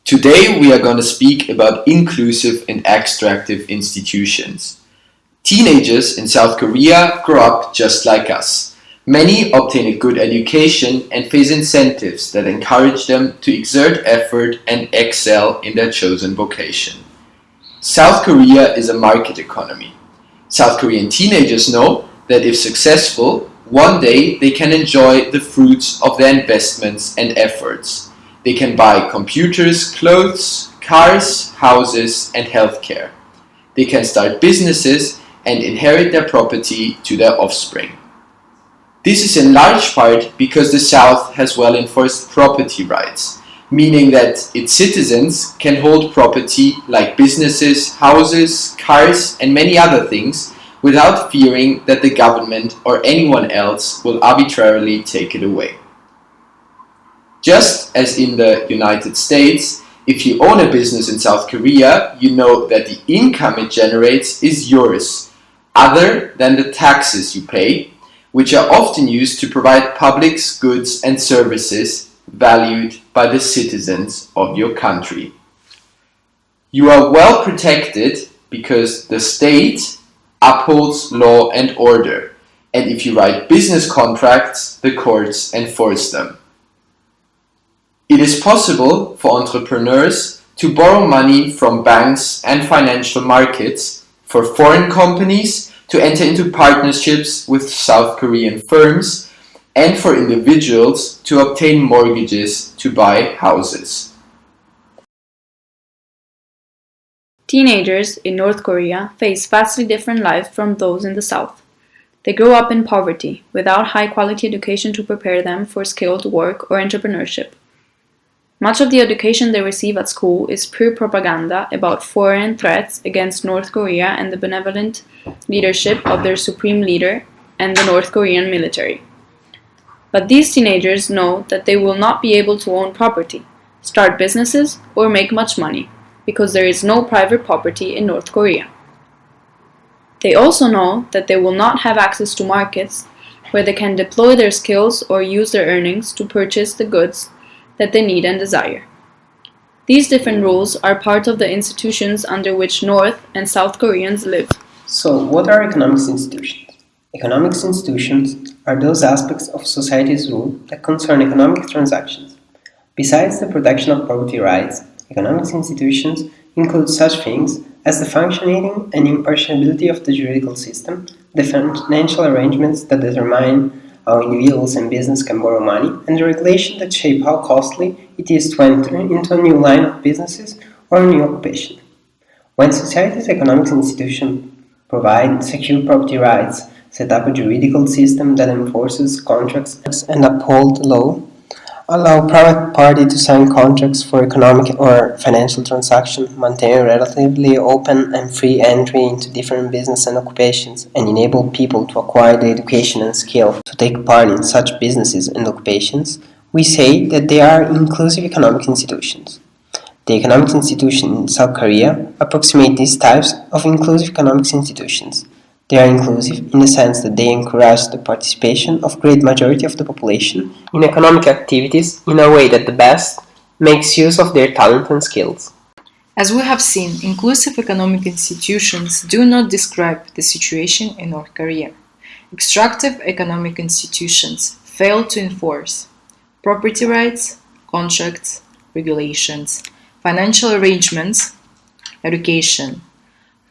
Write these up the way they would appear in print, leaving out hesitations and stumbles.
Today we are going to speak about inclusive and extractive institutions. Teenagers in South Korea grow up just like us. Many obtain a good education and face incentives that encourage them to exert effort and excel in their chosen vocation. South Korea is a market economy. South Korean teenagers know that if successful, one day they can enjoy the fruits of their investments and efforts. They can buy computers, clothes, cars, houses, and healthcare. They can start businesses and inherit their property to their offspring. This is in large part because the South has well-enforced property rights, meaning that its citizens can hold property like businesses, houses, cars, and many other things without fearing that the government or anyone else will arbitrarily take it away. Just as in the United States, if you own a business in South Korea, you know that the income it generates is yours, other than the taxes you pay, which are often used to provide public goods and services valued by the citizens of your country. You are well protected because the state upholds law and order, and if you write business contracts, the courts enforce them. It is possible for entrepreneurs to borrow money from banks and financial markets, for foreign companies to enter into partnerships with South Korean firms, and for individuals to obtain mortgages to buy houses. Teenagers in North Korea face vastly different lives from those in the South. They grow up in poverty, without high-quality education to prepare them for skilled work or entrepreneurship. Much of the education they receive at school is pure propaganda about foreign threats against North Korea and the benevolent leadership of their supreme leader and the North Korean military. But these teenagers know that they will not be able to own property, start businesses, or make much money, because there is no private property in North Korea. They also know that they will not have access to markets where they can deploy their skills or use their earnings to purchase the goods that they need and desire. These different rules are part of the institutions under which North and South Koreans live. So, what are economics institutions? Economics institutions are those aspects of society's rule that concern economic transactions. Besides the protection of property rights, economics institutions include such things as the functioning and impartiality of the juridical system, the financial arrangements that determine how individuals and business can borrow money, and the regulations that shape how costly it is to enter into a new line of businesses or a new occupation. When society's economics institutions provide secure property rights, set up a juridical system that enforces contracts and uphold law, allow private parties to sign contracts for economic or financial transactions, maintain relatively open and free entry into different business and occupations, and enable people to acquire the education and skill to take part in such businesses and occupations, we say that they are inclusive economic institutions. The economic institutions in South Korea approximate these types of inclusive economic institutions. They are inclusive in the sense that they encourage the participation of great majority of the population in economic activities in a way that the best makes use of their talent and skills. As we have seen, inclusive economic institutions do not describe the situation in North Korea. Extractive economic institutions fail to enforce property rights, contracts, regulations, financial arrangements, education,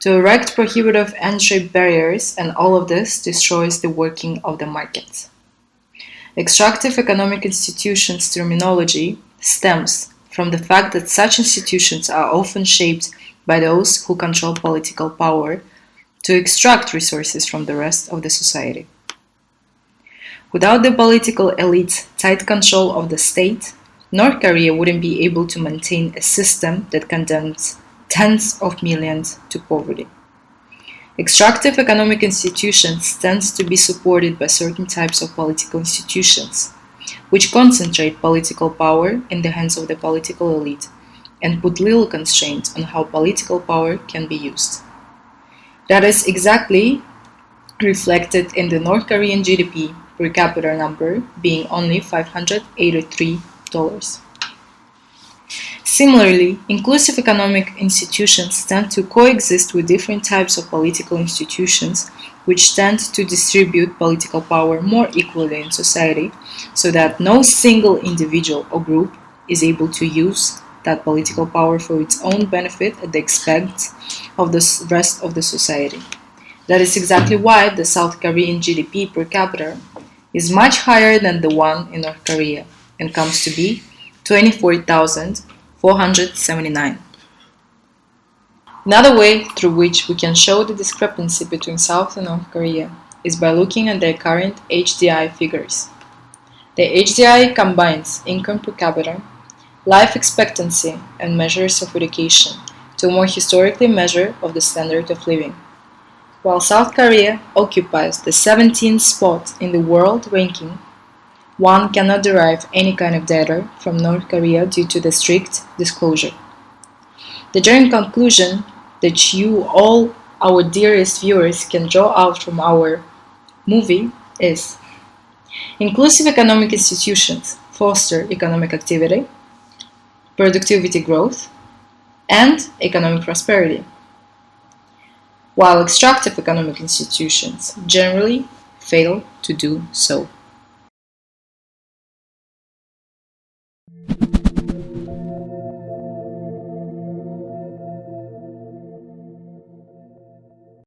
to erect prohibitive entry barriers, and all of this destroys the working of the market. Extractive economic institutions terminology stems from the fact that such institutions are often shaped by those who control political power to extract resources from the rest of the society. Without the political elite's tight control of the state, North Korea wouldn't be able to maintain a system that condemns tens of millions to poverty. Extractive economic institutions tend to be supported by certain types of political institutions, which concentrate political power in the hands of the political elite and put little constraints on how political power can be used. That is exactly reflected in the North Korean GDP per capita number being only $583. Similarly, inclusive economic institutions tend to coexist with different types of political institutions, which tend to distribute political power more equally in society, so that no single individual or group is able to use that political power for its own benefit at the expense of the rest of the society. That is exactly why the South Korean GDP per capita is much higher than the one in North Korea and comes to be 24,479. Another way through which we can show the discrepancy between South and North Korea is by looking at their current HDI figures. The HDI combines income per capita, life expectancy, and measures of education to a more historically measure of the standard of living. While South Korea occupies the 17th spot in the world ranking, one cannot derive any kind of data from North Korea due to the strict disclosure. The general conclusion that you, all our dearest viewers, can draw out from our movie is: inclusive economic institutions foster economic activity, productivity growth, and economic prosperity, while extractive economic institutions generally fail to do so.